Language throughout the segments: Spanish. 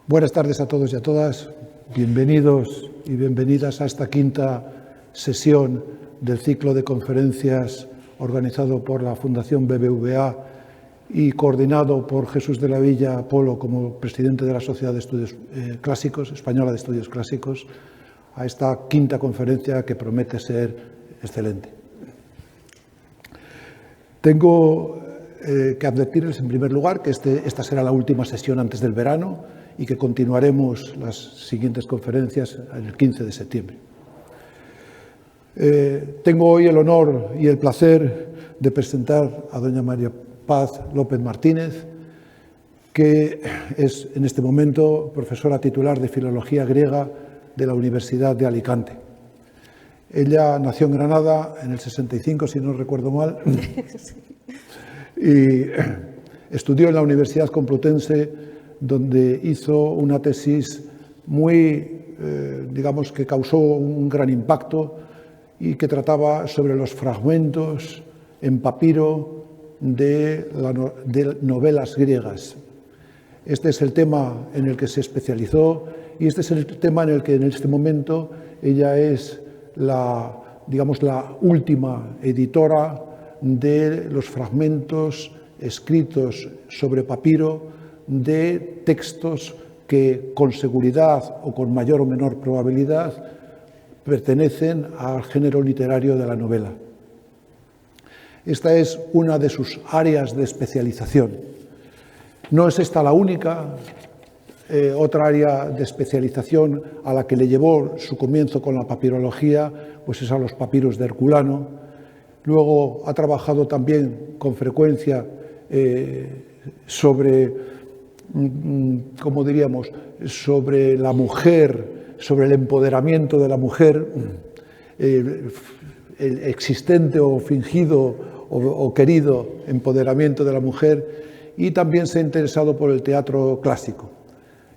Buenas tardes a todos y a todas. Bienvenidos y bienvenidas a esta quinta sesión del ciclo de conferencias organizado por la Fundación BBVA y coordinado por Jesús de la Villa Polo como presidente de la Sociedad de Estudios Clásicos, Española de Estudios Clásicos, a esta quinta conferencia que promete ser excelente. Tengo que advertirles en primer lugar que esta será la última sesión antes del verano y que continuaremos las siguientes conferencias el 15 de septiembre. Tengo hoy el honor y el placer de presentar a doña María Paz López Martínez, que es en este momento profesora titular de Filología Griega de la Universidad de Alicante. Ella nació en Granada en el 65, si no recuerdo mal, y estudió en la Universidad Complutense, donde hizo una tesis muy, digamos, que causó un gran impacto y que trataba sobre los fragmentos en papiro de novelas griegas. Este es el tema en el que se especializó y este es el tema en el que en este momento ella es digamos, la última editora de los fragmentos escritos sobre papiro de textos que con seguridad o con mayor o menor probabilidad pertenecen al género literario de la novela. Esta es una de sus áreas de especialización. No es esta la única. Otra área de especialización a la que le llevó su comienzo con la papirología, pues es a los papiros de Herculano. Luego ha trabajado también con frecuencia sobre, ¿cómo diríamos?, sobre la mujer, sobre el empoderamiento de la mujer, el existente o fingido o querido empoderamiento de la mujer, y también se ha interesado por el teatro clásico.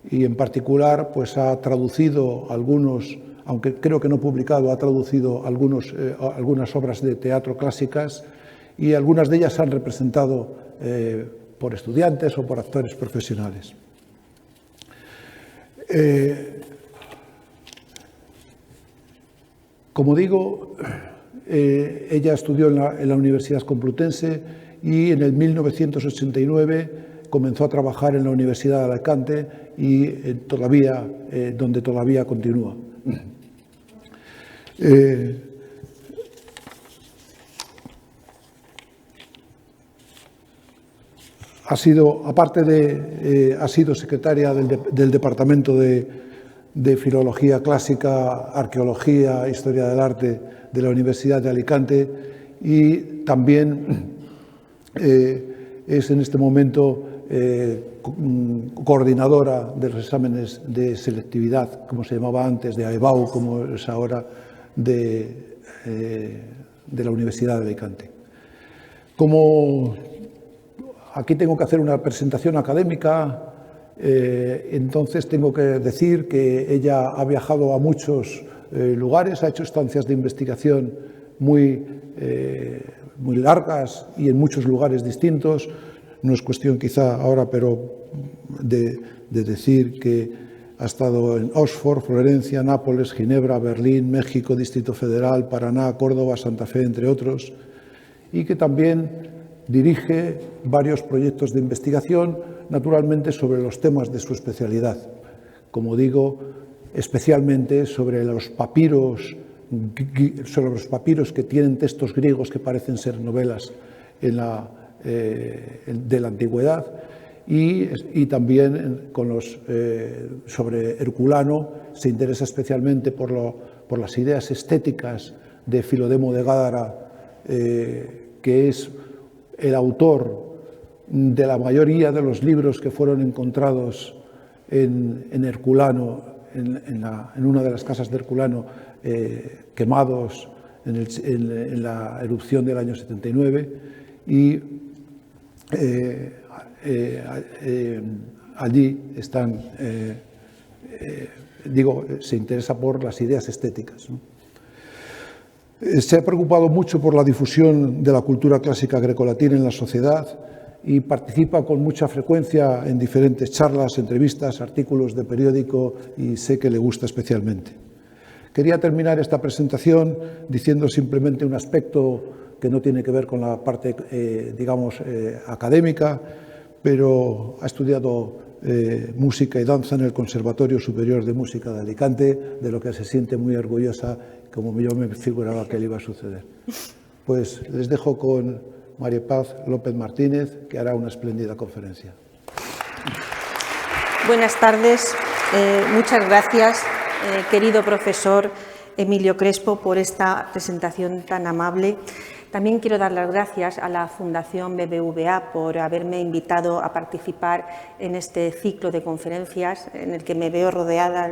Y en particular pues ha traducido algunos, aunque creo que no publicado, ha traducido algunas obras de teatro clásicas, y algunas de ellas se han representado por estudiantes o por actores profesionales. Como digo, ella estudió en la Universidad Complutense y en el 1989 comenzó a trabajar en la Universidad de Alicante y donde todavía continúa. Ha sido secretaria del Departamento de Filología Clásica, Arqueología e Historia del Arte de la Universidad de Alicante y también es en este momento coordinadora de los exámenes de selectividad, como se llamaba antes, de AEBAU, como es ahora, de la Universidad de Alicante. Como aquí tengo que hacer una presentación académica, entonces tengo que decir que ella ha viajado a muchos lugares, ha hecho estancias de investigación muy largas y en muchos lugares distintos. No es cuestión quizá ahora, pero de decir que ha estado en Oxford, Florencia, Nápoles, Ginebra, Berlín, México, Distrito Federal, Paraná, Córdoba, Santa Fe, entre otros, y que también dirige varios proyectos de investigación, naturalmente sobre los temas de su especialidad. Como digo, especialmente sobre los papiros que tienen textos griegos que parecen ser novelas de la antigüedad y también sobre Herculano. Se interesa especialmente por las ideas estéticas de Filodemo de Gádara, que es el autor de la mayoría de los libros que fueron encontrados en Herculano, en una de las casas de Herculano, quemados en la erupción del año 79, y allí están, se interesa por las ideas estéticas, ¿no? Se ha preocupado mucho por la difusión de la cultura clásica grecolatina en la sociedad y participa con mucha frecuencia en diferentes charlas, entrevistas, artículos de periódico y sé que le gusta especialmente. Quería terminar esta presentación diciendo simplemente un aspecto que no tiene que ver con la parte, académica, pero ha estudiado música y danza en el Conservatorio Superior de Música de Alicante, de lo que se siente muy orgullosa, como yo me figuraba que le iba a suceder. Pues les dejo con María Paz López Martínez, que hará una espléndida conferencia. Buenas tardes. Muchas gracias, querido profesor Emilio Crespo, por esta presentación tan amable. También quiero dar las gracias a la Fundación BBVA por haberme invitado a participar en este ciclo de conferencias en el que me veo rodeada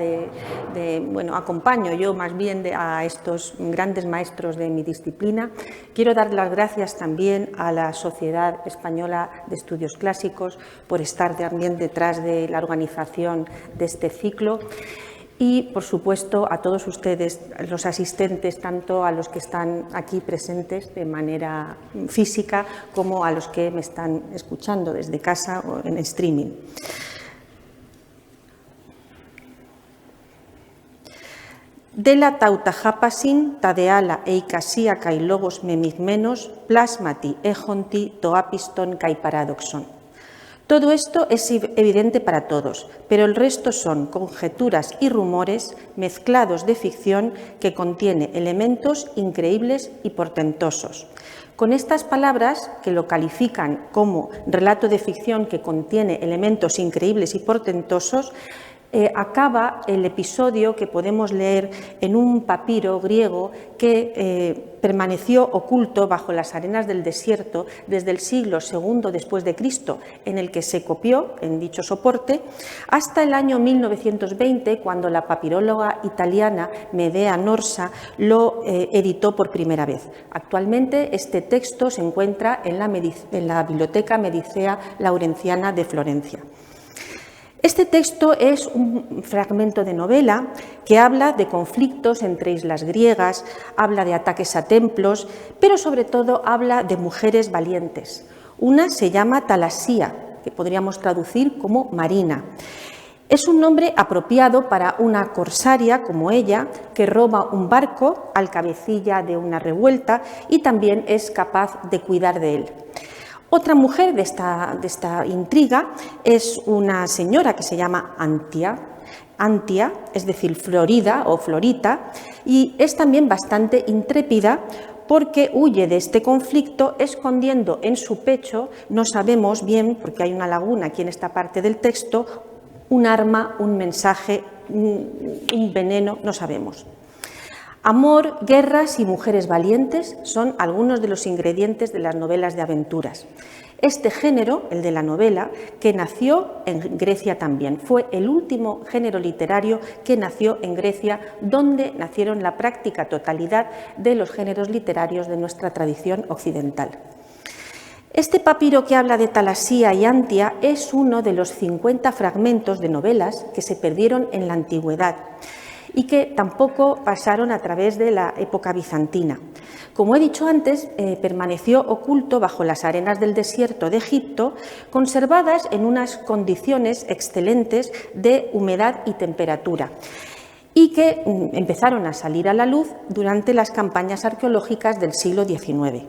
acompaño yo más bien a estos grandes maestros de mi disciplina. Quiero dar las gracias también a la Sociedad Española de Estudios Clásicos por estar también detrás de la organización de este ciclo. Y, por supuesto, a todos ustedes, los asistentes, tanto a los que están aquí presentes de manera física como a los que me están escuchando desde casa o en streaming. Dela tautajapasin, tadeala eikasia kai logos memizmenos, plasmati ejonti toapiston kai paradoxon. Todo esto es evidente para todos, pero el resto son conjeturas y rumores mezclados de ficción que contiene elementos increíbles y portentosos. Con estas palabras, que lo califican como relato de ficción que contiene elementos increíbles y portentosos, acaba el episodio que podemos leer en un papiro griego que permaneció oculto bajo las arenas del desierto desde el siglo II después de Cristo, en el que se copió en dicho soporte, hasta el año 1920, cuando la papiróloga italiana Medea Norsa lo editó por primera vez. Actualmente este texto se encuentra en la Biblioteca Medicea Laurenciana de Florencia. Este texto es un fragmento de novela que habla de conflictos entre islas griegas, habla de ataques a templos, pero sobre todo habla de mujeres valientes. Una se llama Talasía, que podríamos traducir como Marina. Es un nombre apropiado para una corsaria como ella, que roba un barco al cabecilla de una revuelta y también es capaz de cuidar de él. Otra mujer de esta intriga es una señora que se llama Antia, es decir, Florida o Florita, y es también bastante intrépida porque huye de este conflicto escondiendo en su pecho, no sabemos bien, porque hay una laguna aquí en esta parte del texto, un arma, un mensaje, un veneno, no sabemos. Amor, guerras y mujeres valientes son algunos de los ingredientes de las novelas de aventuras. Este género, el de la novela, que nació en Grecia también, fue el último género literario que nació en Grecia, donde nacieron la práctica totalidad de los géneros literarios de nuestra tradición occidental. Este papiro que habla de Talasía y Antia es uno de los 50 fragmentos de novelas que se perdieron en la antigüedad y que tampoco pasaron a través de la época bizantina. Como he dicho antes, permaneció oculto bajo las arenas del desierto de Egipto, conservadas en unas condiciones excelentes de humedad y temperatura, y que empezaron a salir a la luz durante las campañas arqueológicas del siglo XIX.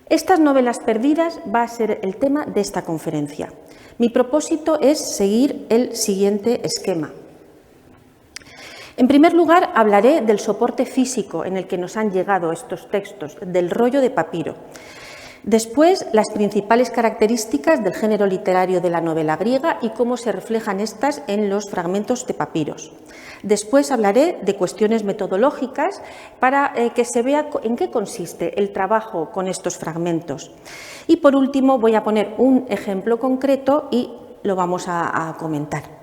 Estas novelas perdidas va a ser el tema de esta conferencia. Mi propósito es seguir el siguiente esquema. En primer lugar, hablaré del soporte físico en el que nos han llegado estos textos, del rollo de papiro. Después, las principales características del género literario de la novela griega y cómo se reflejan estas en los fragmentos de papiros. Después hablaré de cuestiones metodológicas para que se vea en qué consiste el trabajo con estos fragmentos. Y por último, voy a poner un ejemplo concreto y lo vamos a comentar.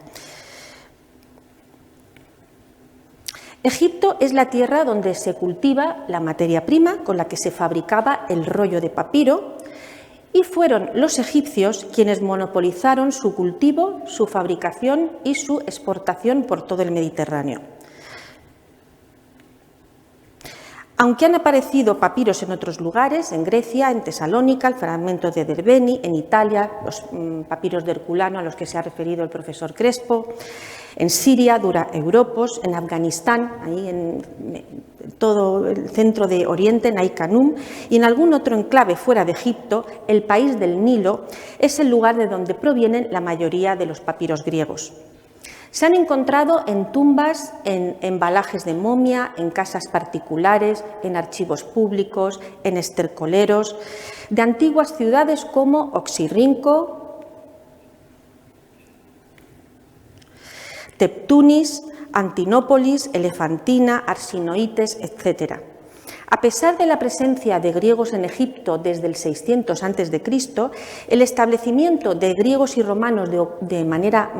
Egipto es la tierra donde se cultiva la materia prima con la que se fabricaba el rollo de papiro y fueron los egipcios quienes monopolizaron su cultivo, su fabricación y su exportación por todo el Mediterráneo. Aunque han aparecido papiros en otros lugares, en Grecia, en Tesalónica, el fragmento de Derbeni, en Italia, los papiros de Herculano a los que se ha referido el profesor Crespo, en Siria, Dura Europos, en Afganistán, ahí en todo el centro de Oriente, en Ai-Khanum, y en algún otro enclave fuera de Egipto, el país del Nilo es el lugar de donde provienen la mayoría de los papiros griegos. Se han encontrado en tumbas, en embalajes de momia, en casas particulares, en archivos públicos, en estercoleros, de antiguas ciudades como Oxirrinco, Teptunis, Antinópolis, Elefantina, Arsinoites, etc. A pesar de la presencia de griegos en Egipto desde el 600 a.C., el establecimiento de griegos y romanos de manera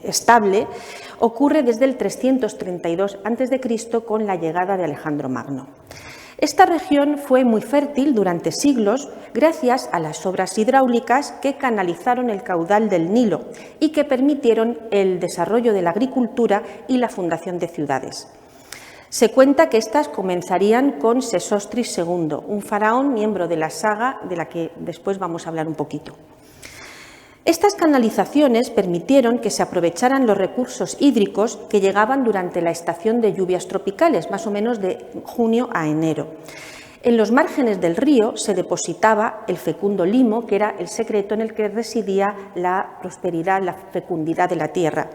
estable ocurre desde el 332 a.C. con la llegada de Alejandro Magno. Esta región fue muy fértil durante siglos gracias a las obras hidráulicas que canalizaron el caudal del Nilo y que permitieron el desarrollo de la agricultura y la fundación de ciudades. Se cuenta que estas comenzarían con Sesostris II, un faraón miembro de la saga de la que después vamos a hablar un poquito. Estas canalizaciones permitieron que se aprovecharan los recursos hídricos que llegaban durante la estación de lluvias tropicales, más o menos de junio a enero. En los márgenes del río se depositaba el fecundo limo, que era el secreto en el que residía la prosperidad, la fecundidad de la tierra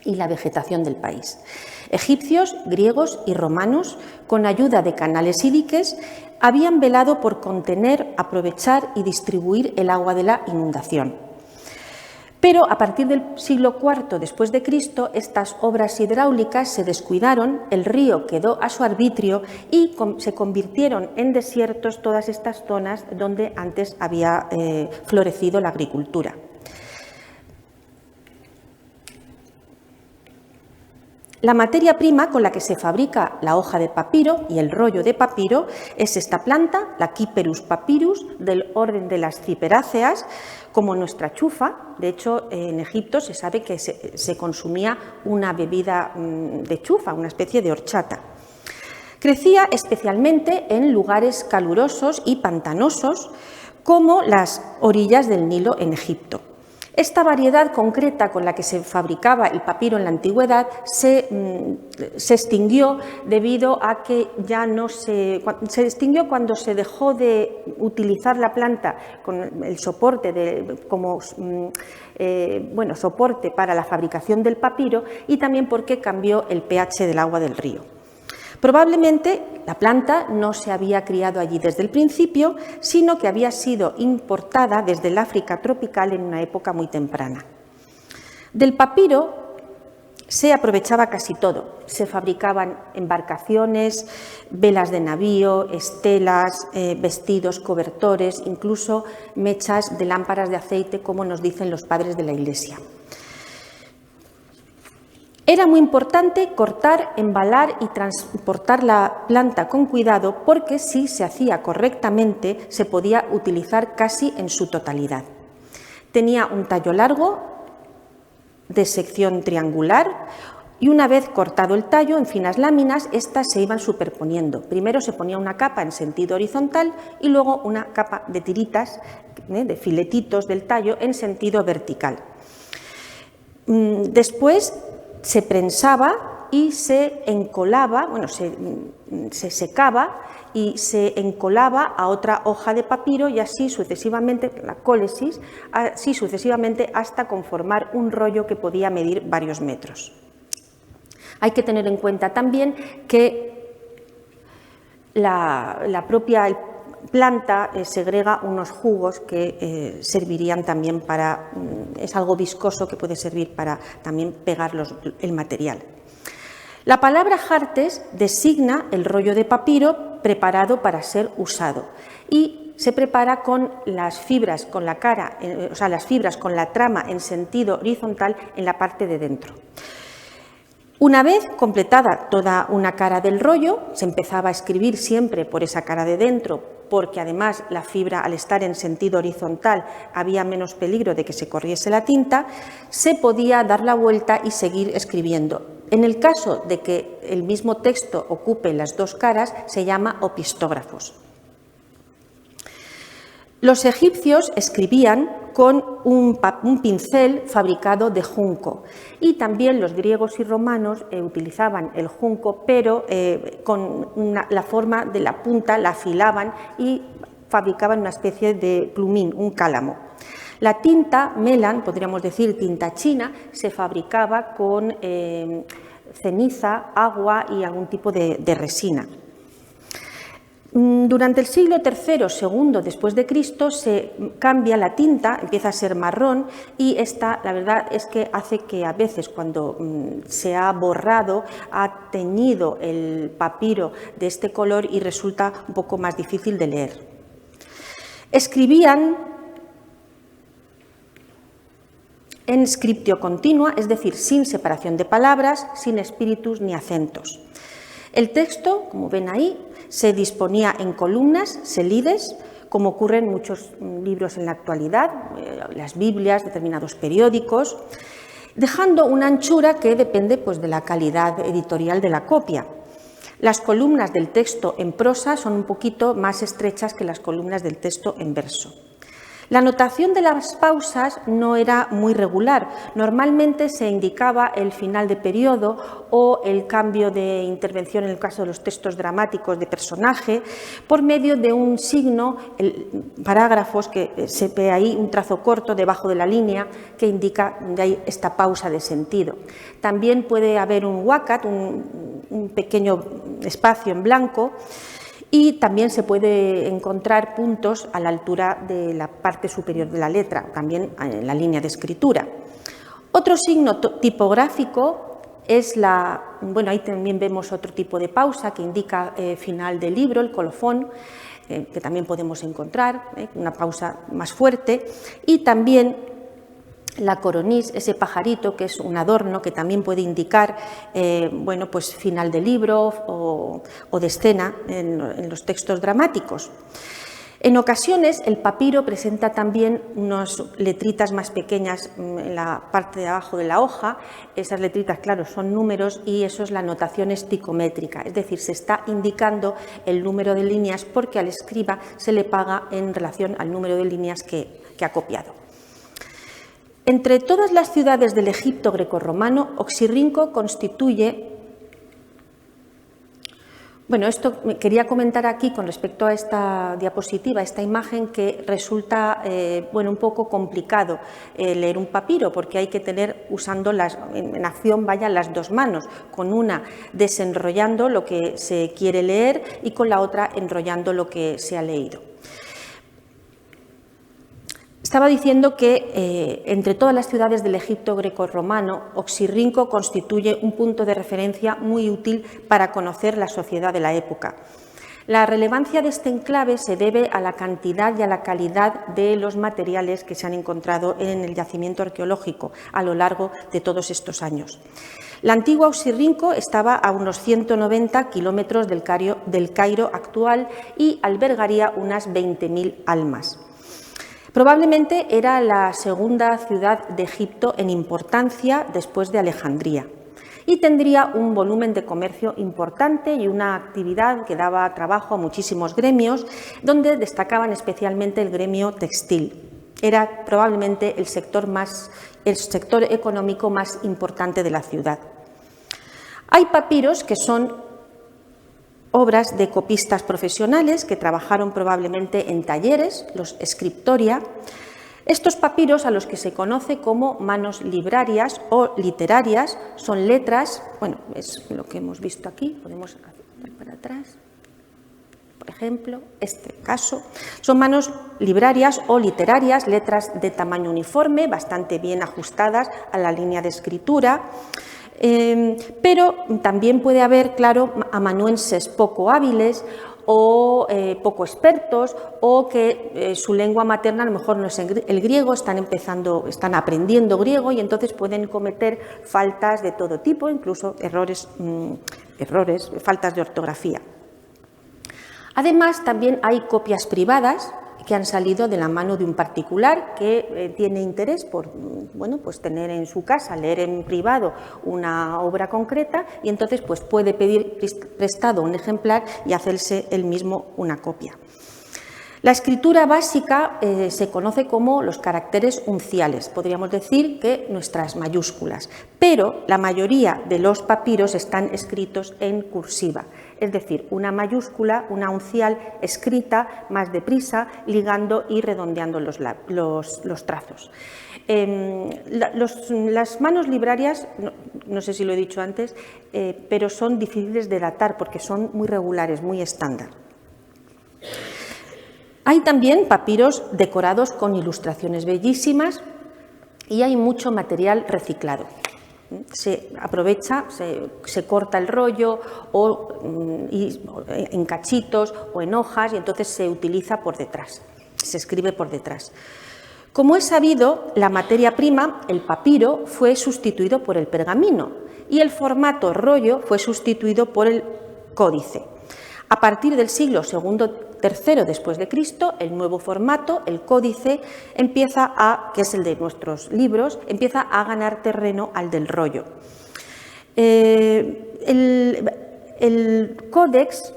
y la vegetación del país. Egipcios, griegos y romanos, con ayuda de canales y diques, habían velado por contener, aprovechar y distribuir el agua de la inundación. Pero a partir del siglo IV después de Cristo, estas obras hidráulicas se descuidaron, el río quedó a su arbitrio y se convirtieron en desiertos todas estas zonas donde antes había florecido la agricultura. La materia prima con la que se fabrica la hoja de papiro y el rollo de papiro es esta planta, la Cyperus papyrus, del orden de las ciperáceas, como nuestra chufa. De hecho, en Egipto se sabe que se consumía una bebida de chufa, una especie de horchata. Crecía especialmente en lugares calurosos y pantanosos, como las orillas del Nilo en Egipto. Esta variedad concreta con la que se fabricaba el papiro en la antigüedad se extinguió debido a que ya no se extinguió cuando se dejó de utilizar la planta con el soporte como soporte para la fabricación del papiro y también porque cambió el pH del agua del río. Probablemente la planta no se había criado allí desde el principio, sino que había sido importada desde el África tropical en una época muy temprana. Del papiro se aprovechaba casi todo. Se fabricaban embarcaciones, velas de navío, estelas, vestidos, cobertores, incluso mechas de lámparas de aceite, como nos dicen los padres de la Iglesia. Era muy importante cortar, embalar y transportar la planta con cuidado porque si se hacía correctamente se podía utilizar casi en su totalidad. Tenía un tallo largo de sección triangular y una vez cortado el tallo en finas láminas, estas se iban superponiendo. Primero se ponía una capa en sentido horizontal y luego una capa de tiritas, de filetitos del tallo en sentido vertical. Después se prensaba y se encolaba, se secaba y se encolaba a otra hoja de papiro y así sucesivamente, la cólesis, así sucesivamente hasta conformar un rollo que podía medir varios metros. Hay que tener en cuenta también que la propia planta segrega unos jugos que servirían también para, es algo viscoso que puede servir para también pegar el material. La palabra jartes designa el rollo de papiro preparado para ser usado y se prepara con las fibras con la cara, las fibras con la trama en sentido horizontal en la parte de dentro. Una vez completada toda una cara del rollo, se empezaba a escribir siempre por esa cara de dentro, porque además la fibra, al estar en sentido horizontal, había menos peligro de que se corriese la tinta, se podía dar la vuelta y seguir escribiendo. En el caso de que el mismo texto ocupe las dos caras, se llama opistógrafos. Los egipcios escribían con un pincel fabricado de junco y también los griegos y romanos utilizaban el junco, pero con la forma de la punta la afilaban y fabricaban una especie de plumín, un cálamo. La tinta melan, podríamos decir tinta china, se fabricaba con ceniza, agua y algún tipo de resina. Durante el siglo III, II después de Cristo, se cambia la tinta, empieza a ser marrón y esta, la verdad es que hace que a veces cuando se ha borrado, ha teñido el papiro de este color y resulta un poco más difícil de leer. Escribían en scriptio continua, es decir, sin separación de palabras, sin espíritus ni acentos. El texto, como ven ahí, se disponía en columnas, selides, como ocurre en muchos libros en la actualidad, las Biblias, determinados periódicos, dejando una anchura que depende pues, de la calidad editorial de la copia. Las columnas del texto en prosa son un poquito más estrechas que las columnas del texto en verso. La notación de las pausas no era muy regular. Normalmente se indicaba el final de periodo o el cambio de intervención en el caso de los textos dramáticos de personaje por medio de un signo, parágrafos, que se ve ahí un trazo corto debajo de la línea que indica de ahí esta pausa de sentido. También puede haber un wakat, un pequeño espacio en blanco, y también se puede encontrar puntos a la altura de la parte superior de la letra, también en la línea de escritura. Otro signo tipográfico es ahí también vemos otro tipo de pausa que indica final del libro, el colofón, que también podemos encontrar, una pausa más fuerte, y también la coronis, ese pajarito que es un adorno que también puede indicar pues final de libro o de escena en los textos dramáticos. En ocasiones el papiro presenta también unas letritas más pequeñas en la parte de abajo de la hoja. Esas letritas, claro, son números y eso es la notación esticométrica, es decir, se está indicando el número de líneas porque al escriba se le paga en relación al número de líneas que ha copiado. Entre todas las ciudades del Egipto grecorromano, Oxirrinco constituye... Bueno, esto quería comentar aquí con respecto a esta diapositiva, esta imagen, que resulta un poco complicado leer un papiro porque hay que tener usando en acción las dos manos, con una desenrollando lo que se quiere leer y con la otra enrollando lo que se ha leído. Estaba diciendo que entre todas las ciudades del Egipto grecorromano, Oxirrinco constituye un punto de referencia muy útil para conocer la sociedad de la época. La relevancia de este enclave se debe a la cantidad y a la calidad de los materiales que se han encontrado en el yacimiento arqueológico a lo largo de todos estos años. La antigua Oxirrinco estaba a unos 190 kilómetros del Cairo actual y albergaría unas 20.000 almas. Probablemente era la segunda ciudad de Egipto en importancia después de Alejandría y tendría un volumen de comercio importante y una actividad que daba trabajo a muchísimos gremios, donde destacaban especialmente el gremio textil. Era probablemente el sector económico más importante de la ciudad. Hay papiros que son obras de copistas profesionales que trabajaron probablemente en talleres, los scriptoria. Estos papiros, a los que se conoce como manos librarias o literarias, son letras, es lo que hemos visto aquí, podemos hacer para atrás, por ejemplo, este caso, son manos librarias o literarias, letras de tamaño uniforme, bastante bien ajustadas a la línea de escritura. Pero también puede haber, claro, amanuenses poco hábiles o poco expertos o que su lengua materna a lo mejor no es el griego, están aprendiendo griego y entonces pueden cometer faltas de todo tipo, incluso errores, faltas de ortografía. Además, también hay copias privadas que han salido de la mano de un particular que tiene interés por, bueno, pues tener en su casa, leer en privado una obra concreta, y entonces pues puede pedir prestado un ejemplar y hacerse él mismo una copia. La escritura básica se conoce como los caracteres unciales, podríamos decir que nuestras mayúsculas, pero la mayoría de los papiros están escritos en cursiva, es decir, una mayúscula, una uncial escrita más deprisa, ligando y redondeando los trazos. Las manos librarias, no sé si lo he dicho antes, pero son difíciles de datar porque son muy regulares, muy estándar. Hay también papiros decorados con ilustraciones bellísimas y hay mucho material reciclado. Se aprovecha, se corta el rollo en cachitos o en hojas y entonces se utiliza por detrás, se escribe por detrás. Como es sabido, la materia prima, el papiro, fue sustituido por el pergamino y el formato rollo fue sustituido por el códice. A partir del siglo II-III después de Cristo, el nuevo formato, el códice, que es el de nuestros libros, empieza a ganar terreno al del rollo. El códex,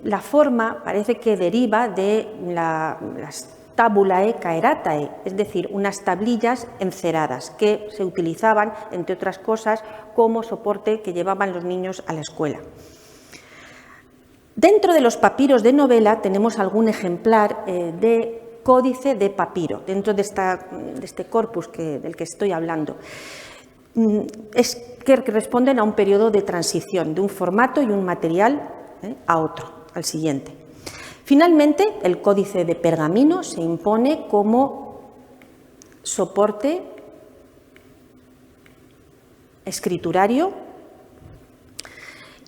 la forma, parece que deriva de las tabulae caeratae, es decir, unas tablillas enceradas que se utilizaban, entre otras cosas, como soporte que llevaban los niños a la escuela. Dentro de los papiros de novela tenemos algún ejemplar de códice de papiro, dentro de este corpus del que estoy hablando. Es que responden a un periodo de transición de un formato y un material a otro, al siguiente. Finalmente, el códice de pergamino se impone como soporte escriturario.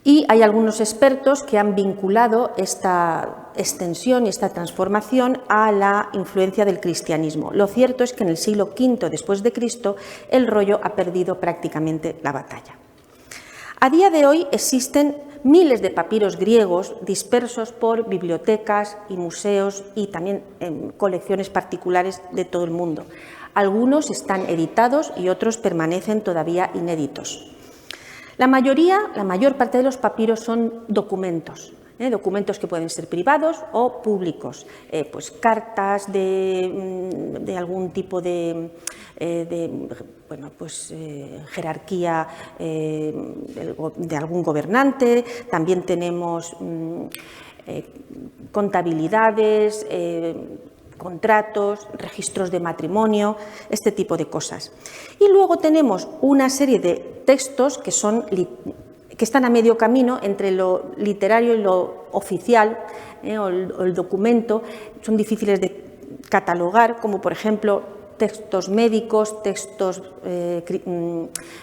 Y hay algunos expertos que han vinculado esta extensión y esta transformación a la influencia del cristianismo. Lo cierto es que en el siglo V después de Cristo el rollo ha perdido prácticamente la batalla. A día de hoy existen miles de papiros griegos dispersos por bibliotecas y museos y también en colecciones particulares de todo el mundo. Algunos están editados y otros permanecen todavía inéditos. La mayor parte de los papiros son documentos, documentos que pueden ser privados o públicos, pues cartas de algún tipo de jerarquía de algún gobernante. También tenemos contabilidades, contratos, registros de matrimonio, este tipo de cosas. Y luego tenemos una serie de textos que están a medio camino entre lo literario y lo oficial, o el documento. Son difíciles de catalogar, como por ejemplo textos médicos, textos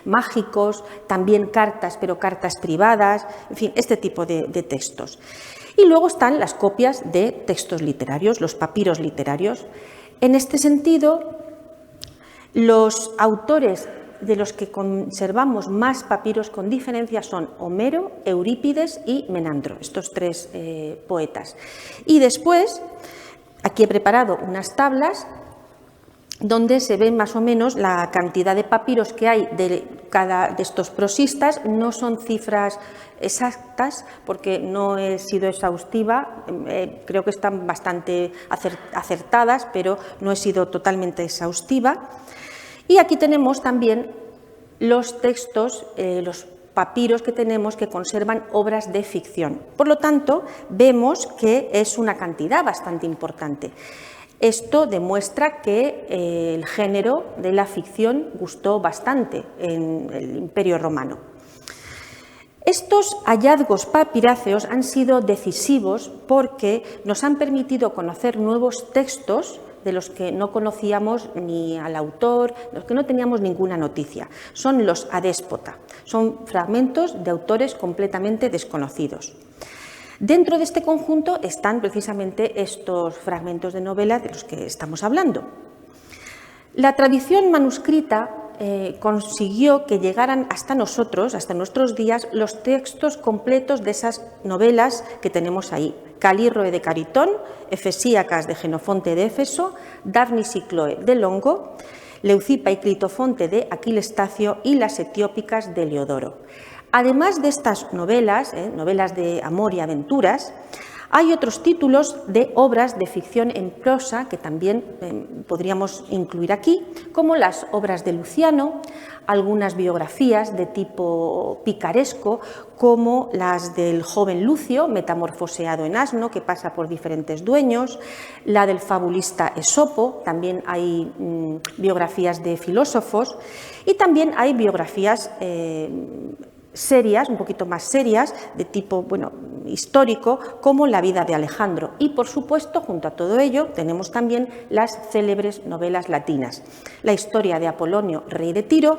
mágicos, también cartas, pero cartas privadas, en fin, este tipo de textos. Y luego están las copias de textos literarios, los papiros literarios. En este sentido, los autores de los que conservamos más papiros con diferencia son Homero, Eurípides y Menandro, estos tres poetas. Y después, aquí he preparado unas tablas donde se ve más o menos la cantidad de papiros que hay de cada de estos prosistas. No son cifras exactas porque no he sido exhaustiva, creo que están bastante acertadas, pero no he sido totalmente exhaustiva. Y aquí tenemos también los textos, los papiros que tenemos que conservan obras de ficción. Por lo tanto, vemos que es una cantidad bastante importante. Esto demuestra que el género de la ficción gustó bastante en el Imperio Romano. Estos hallazgos papiráceos han sido decisivos porque nos han permitido conocer nuevos textos de los que no conocíamos ni al autor, de los que no teníamos ninguna noticia. Son los adéspota, son fragmentos de autores completamente desconocidos. Dentro de este conjunto están precisamente estos fragmentos de novela de los que estamos hablando. La tradición manuscrita consiguió que llegaran hasta nosotros, hasta nuestros días, los textos completos de esas novelas que tenemos ahí. Calírroe de Caritón, Efesíacas de Genofonte de Éfeso, Dafnis y Cloe de Longo, Leucipa y Clitofonte de Aquiles Tacio y las Etiópicas de Leodoro. Además de estas novelas, novelas de amor y aventuras, hay otros títulos de obras de ficción en prosa que también podríamos incluir aquí, como las obras de Luciano, algunas biografías de tipo picaresco, como las del joven Lucio, metamorfoseado en asno, que pasa por diferentes dueños, la del fabulista Esopo, también hay biografías de filósofos, y también hay biografías serias, un poquito más serias, de tipo histórico, como la vida de Alejandro. Y, por supuesto, junto a todo ello, tenemos también las célebres novelas latinas, la historia de Apolonio, rey de Tiro,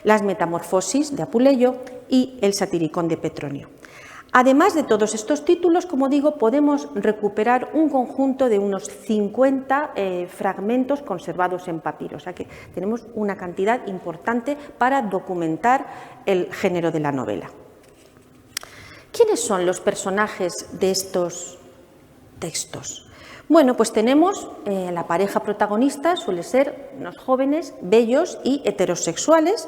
las Metamorfosis de Apuleyo y el Satiricón de Petronio. Además de todos estos títulos, como digo, podemos recuperar un conjunto de unos 50 fragmentos conservados en papiro, o sea que tenemos una cantidad importante para documentar el género de la novela. ¿Quiénes son los personajes de estos textos? Bueno, pues tenemos la pareja protagonista, suele ser unos jóvenes, bellos y heterosexuales,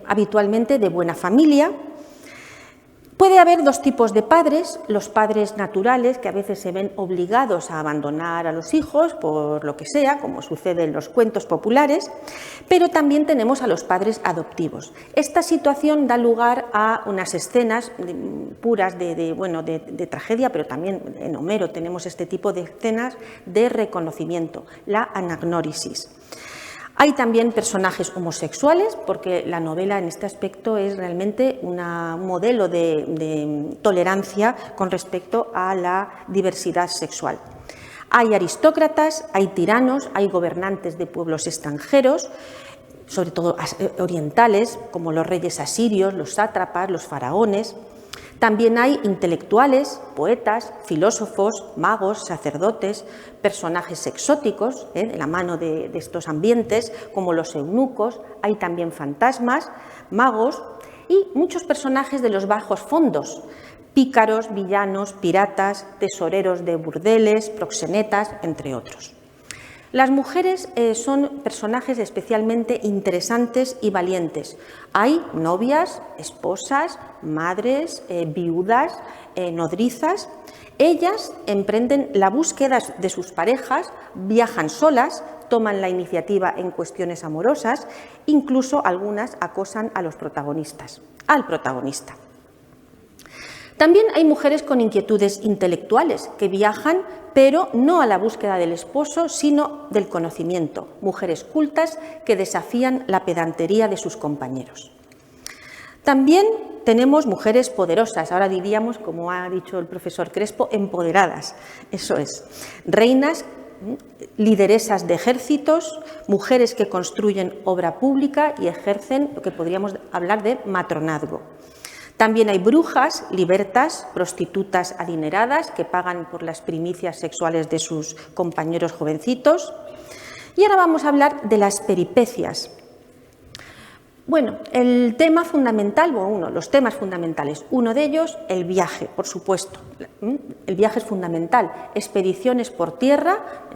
habitualmente de buena familia. Puede haber dos tipos de padres, los padres naturales, que a veces se ven obligados a abandonar a los hijos por lo que sea, como sucede en los cuentos populares, pero también tenemos a los padres adoptivos. Esta situación da lugar a unas escenas puras de tragedia, pero también en Homero tenemos este tipo de escenas de reconocimiento, la anagnórisis. Hay también personajes homosexuales, porque la novela en este aspecto es realmente un modelo de tolerancia con respecto a la diversidad sexual. Hay aristócratas, hay tiranos, hay gobernantes de pueblos extranjeros, sobre todo orientales, como los reyes asirios, los sátrapas, los faraones. También hay intelectuales, poetas, filósofos, magos, sacerdotes, personajes exóticos, de la mano de estos ambientes, como los eunucos. Hay también fantasmas, magos y muchos personajes de los bajos fondos, pícaros, villanos, piratas, tesoreros de burdeles, proxenetas, entre otros. Las mujeres son personajes especialmente interesantes y valientes. Hay novias, esposas, madres, viudas, nodrizas. Ellas emprenden la búsqueda de sus parejas, viajan solas, toman la iniciativa en cuestiones amorosas, incluso algunas acosan a los protagonistas, al protagonista. También hay mujeres con inquietudes intelectuales que viajan, pero no a la búsqueda del esposo, sino del conocimiento. Mujeres cultas que desafían la pedantería de sus compañeros. También tenemos mujeres poderosas, ahora diríamos, como ha dicho el profesor Crespo, empoderadas. Eso es, reinas, lideresas de ejércitos, mujeres que construyen obra pública y ejercen lo que podríamos hablar de matronazgo. También hay brujas, libertas, prostitutas adineradas que pagan por las primicias sexuales de sus compañeros jovencitos. Y ahora vamos a hablar de las peripecias. Bueno, el tema fundamental, los temas fundamentales, uno de ellos, el viaje, por supuesto. El viaje es fundamental. Expediciones por tierra,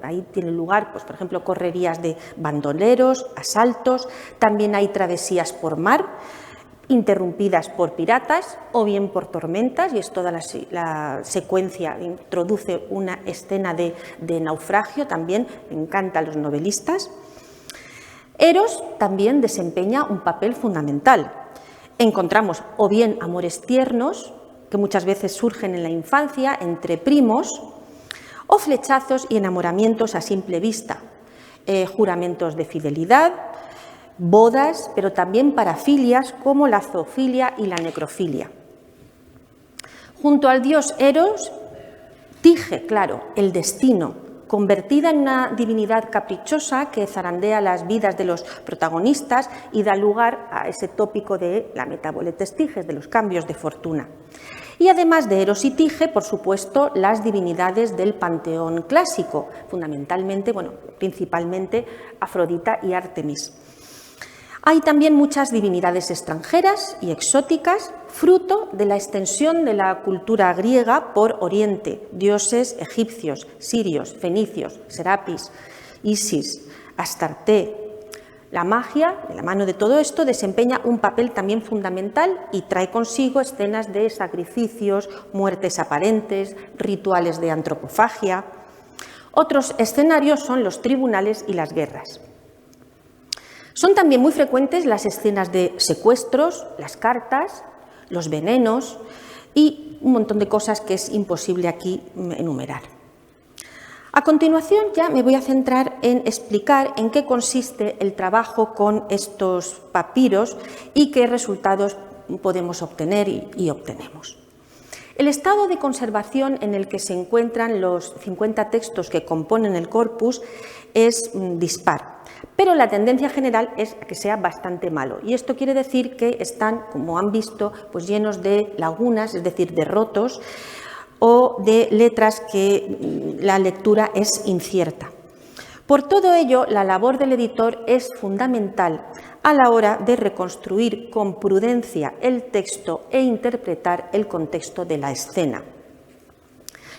ahí tienen lugar, pues, por ejemplo, correrías de bandoleros, asaltos, también hay travesías por mar, interrumpidas por piratas o bien por tormentas, y es toda la secuencia, introduce una escena de naufragio, también me encantan los novelistas. Eros también desempeña un papel fundamental. Encontramos o bien amores tiernos, que muchas veces surgen en la infancia entre primos, o flechazos y enamoramientos a simple vista, juramentos de fidelidad, bodas, pero también parafilias como la zoofilia y la necrofilia. Junto al dios Eros, Tige, claro, el destino, convertida en una divinidad caprichosa que zarandea las vidas de los protagonistas y da lugar a ese tópico de la metaboletes Tiges, de los cambios de fortuna. Y además de Eros y Tige, por supuesto, las divinidades del panteón clásico, fundamentalmente, bueno, principalmente Afrodita y Ártemis. Hay también muchas divinidades extranjeras y exóticas, fruto de la extensión de la cultura griega por Oriente, dioses egipcios, sirios, fenicios, Serapis, Isis, Astarte. La magia, de la mano de todo esto, desempeña un papel también fundamental y trae consigo escenas de sacrificios, muertes aparentes, rituales de antropofagia. Otros escenarios son los tribunales y las guerras. Son también muy frecuentes las escenas de secuestros, las cartas, los venenos y un montón de cosas que es imposible aquí enumerar. A continuación ya me voy a centrar en explicar en qué consiste el trabajo con estos papiros y qué resultados podemos obtener y obtenemos. El estado de conservación en el que se encuentran los 50 textos que componen el corpus es dispar, pero la tendencia general es que sea bastante malo. Y esto quiere decir que están, como han visto, pues llenos de lagunas, es decir, de rotos, o de letras que la lectura es incierta. Por todo ello, la labor del editor es fundamental a la hora de reconstruir con prudencia el texto e interpretar el contexto de la escena.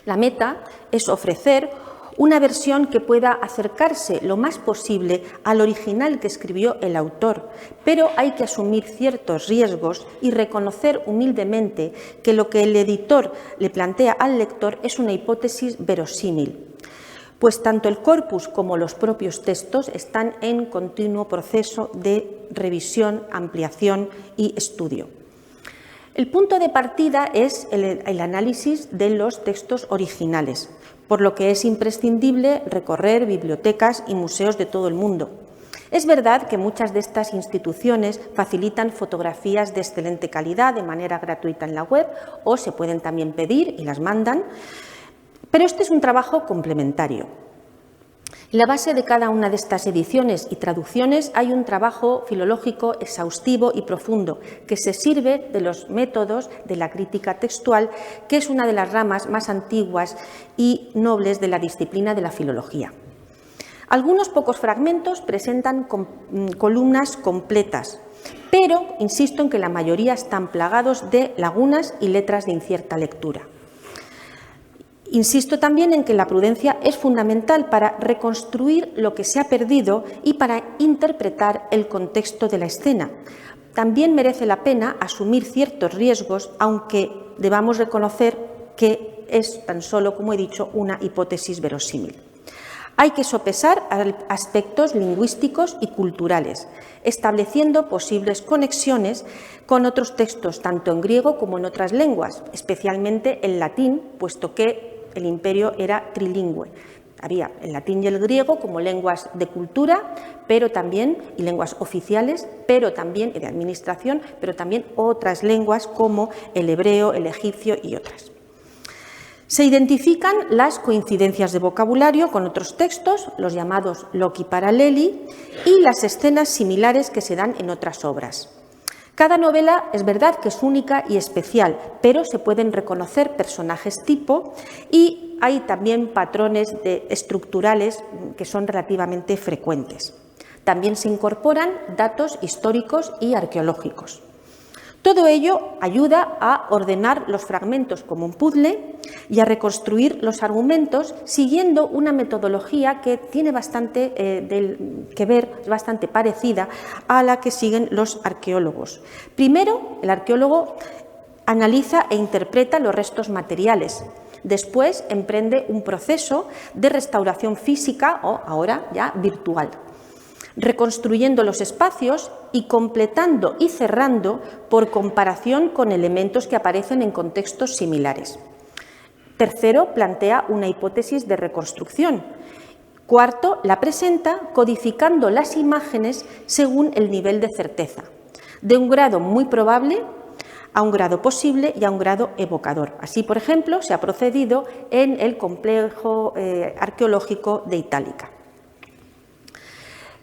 La meta es ofrecer una versión que pueda acercarse lo más posible al original que escribió el autor, pero hay que asumir ciertos riesgos y reconocer humildemente que lo que el editor le plantea al lector es una hipótesis verosímil, pues tanto el corpus como los propios textos están en continuo proceso de revisión, ampliación y estudio. El punto de partida es el análisis de los textos originales, por lo que es imprescindible recorrer bibliotecas y museos de todo el mundo. Es verdad que muchas de estas instituciones facilitan fotografías de excelente calidad de manera gratuita en la web o se pueden también pedir y las mandan, pero este es un trabajo complementario. En la base de cada una de estas ediciones y traducciones hay un trabajo filológico exhaustivo y profundo que se sirve de los métodos de la crítica textual, que es una de las ramas más antiguas y nobles de la disciplina de la filología. Algunos pocos fragmentos presentan columnas completas, pero insisto en que la mayoría están plagados de lagunas y letras de incierta lectura. Insisto también en que la prudencia es fundamental para reconstruir lo que se ha perdido y para interpretar el contexto de la escena. También merece la pena asumir ciertos riesgos, aunque debamos reconocer que es tan solo, como he dicho, una hipótesis verosímil. Hay que sopesar aspectos lingüísticos y culturales, estableciendo posibles conexiones con otros textos, tanto en griego como en otras lenguas, especialmente el latín, puesto que el imperio era trilingüe. Había el latín y el griego como lenguas de cultura, pero también, y lenguas oficiales, pero también, y de administración, pero también otras lenguas como el hebreo, el egipcio y otras. Se identifican las coincidencias de vocabulario con otros textos, los llamados loci paralleli, y las escenas similares que se dan en otras obras. Cada novela es verdad que es única y especial, pero se pueden reconocer personajes tipo y hay también patrones estructurales que son relativamente frecuentes. También se incorporan datos históricos y arqueológicos. Todo ello ayuda a ordenar los fragmentos como un puzzle y a reconstruir los argumentos siguiendo una metodología que tiene bastante que ver, es bastante parecida a la que siguen los arqueólogos. Primero, el arqueólogo analiza e interpreta los restos materiales. Después, emprende un proceso de restauración física o ahora ya virtual, reconstruyendo los espacios y completando y cerrando por comparación con elementos que aparecen en contextos similares. Tercero, plantea una hipótesis de reconstrucción. Cuarto, la presenta codificando las imágenes según el nivel de certeza, de un grado muy probable a un grado posible y a un grado evocador. Así, por ejemplo, se ha procedido en el complejo arqueológico de Itálica.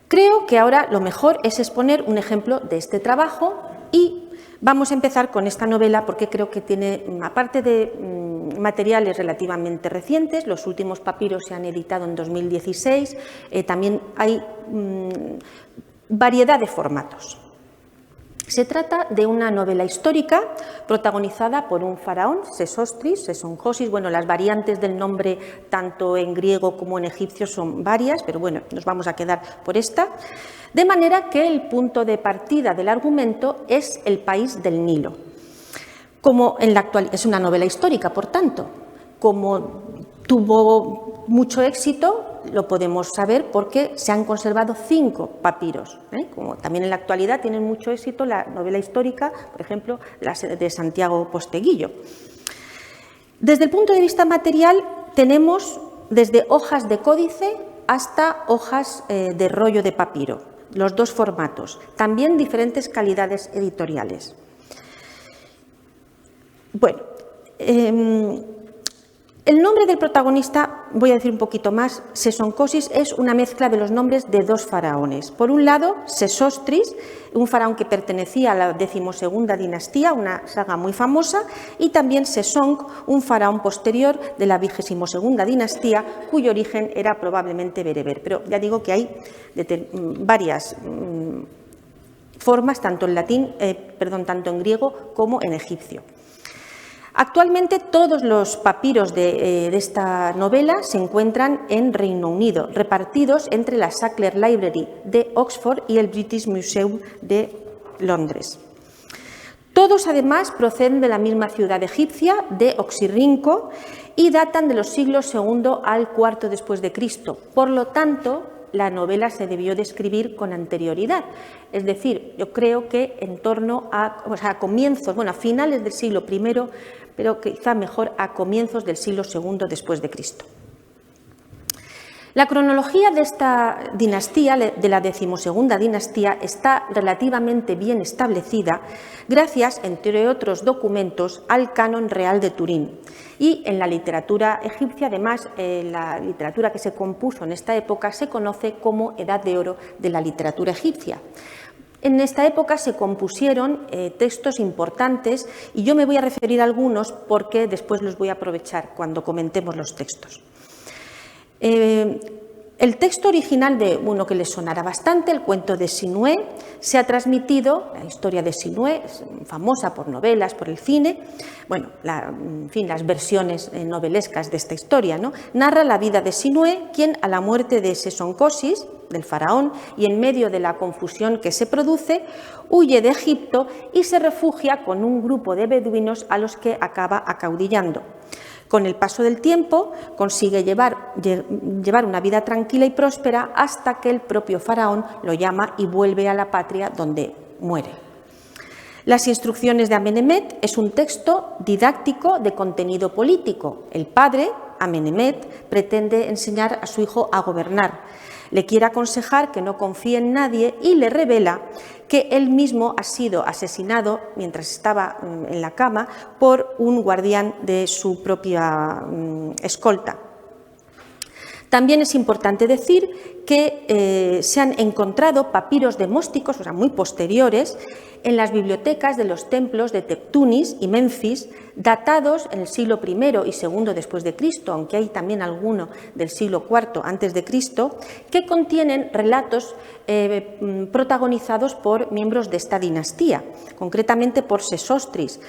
Creo que ahora lo mejor es exponer un ejemplo de este trabajo y Vamos a empezar con esta novela porque creo que tiene, aparte de materiales relativamente recientes, los últimos papiros se han editado en 2016, también hay variedad de formatos. Se trata de una novela histórica protagonizada por un faraón, Sesostris, Sesonjosis. Bueno, las variantes del nombre tanto en griego como en egipcio son varias, pero bueno, nos vamos a quedar por esta. De manera que el punto de partida del argumento es el país del Nilo. Como en la actualidad es una novela histórica, por tanto, como tuvo mucho éxito, lo podemos saber porque se han conservado 5 papiros. Como también en la actualidad tienen mucho éxito la novela histórica, por ejemplo, de Santiago Posteguillo. Desde el punto de vista material tenemos desde hojas de códice hasta hojas de rollo de papiro, los 2 formatos, también diferentes calidades editoriales. Bueno, el nombre del protagonista, voy a decir un poquito más, Sesoncosis, es una mezcla de los nombres de 2 faraones. Por un lado, Sesostris, un faraón que pertenecía a la 12ª dinastía, una saga muy famosa, y también Sesonc, un faraón posterior de la 22ª dinastía, cuyo origen era probablemente bereber. Pero ya digo que hay varias formas, tanto en griego como en egipcio. Actualmente todos los papiros de esta novela se encuentran en Reino Unido, repartidos entre la Sackler Library de Oxford y el British Museum de Londres. Todos además proceden de la misma ciudad egipcia, de Oxirrinco, y datan de los siglos II al IV después de Cristo. Por lo tanto, la novela se debió de escribir con anterioridad. Es decir, yo creo que en torno a comienzos, bueno, a finales del siglo I, pero quizá mejor a comienzos del siglo II después de Cristo. La cronología de esta dinastía, de la 12ª dinastía, está relativamente bien establecida gracias, entre otros documentos, al Canon Real de Turín. Y en la literatura egipcia, además, la literatura que se compuso en esta época se conoce como Edad de Oro de la literatura egipcia. En esta época se compusieron textos importantes y yo me voy a referir a algunos porque después los voy a aprovechar cuando comentemos los textos. El texto original de uno que les sonará bastante, el cuento de Sinué, se ha transmitido, la historia de Sinué, famosa por novelas, por el cine, bueno, en fin, las versiones novelescas de esta historia, ¿no? Narra la vida de Sinué, quien a la muerte de Sesoncosis, del faraón, y en medio de la confusión que se produce, huye de Egipto y se refugia con un grupo de beduinos a los que acaba acaudillando. Con el paso del tiempo consigue llevar una vida tranquila y próspera hasta que el propio faraón lo llama y vuelve a la patria donde muere. Las instrucciones de Amenemhet es un texto didáctico de contenido político. El padre, Amenemhet, pretende enseñar a su hijo a gobernar. Le quiere aconsejar que no confíe en nadie y le revela que él mismo ha sido asesinado mientras estaba en la cama por un guardián de su propia escolta. También es importante decir que se han encontrado papiros demósticos, o sea, muy posteriores, en las bibliotecas de los templos de Teptunis y Menfis, datados en el siglo I y II después de Cristo, aunque hay también alguno del siglo IV antes de Cristo, que contienen relatos protagonizados por miembros de esta dinastía, concretamente por Sesostris.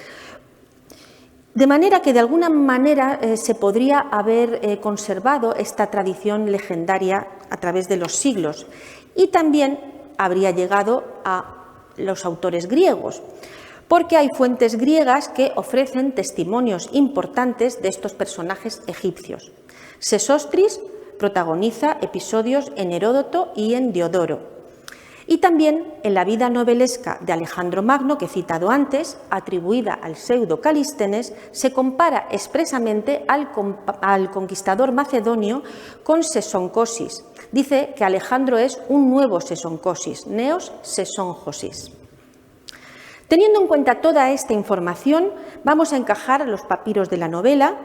De manera que de alguna manera se podría haber conservado esta tradición legendaria a través de los siglos y también habría llegado a los autores griegos, porque hay fuentes griegas que ofrecen testimonios importantes de estos personajes egipcios. Sesostris protagoniza episodios en Heródoto y en Diodoro. Y también en la vida novelesca de Alejandro Magno, que he citado antes, atribuida al pseudo Calístenes, se compara expresamente al conquistador macedonio con Sesoncosis. Dice que Alejandro es un nuevo Sesoncosis, Neos Sesonjosis. Teniendo en cuenta toda esta información, vamos a encajar los papiros de la novela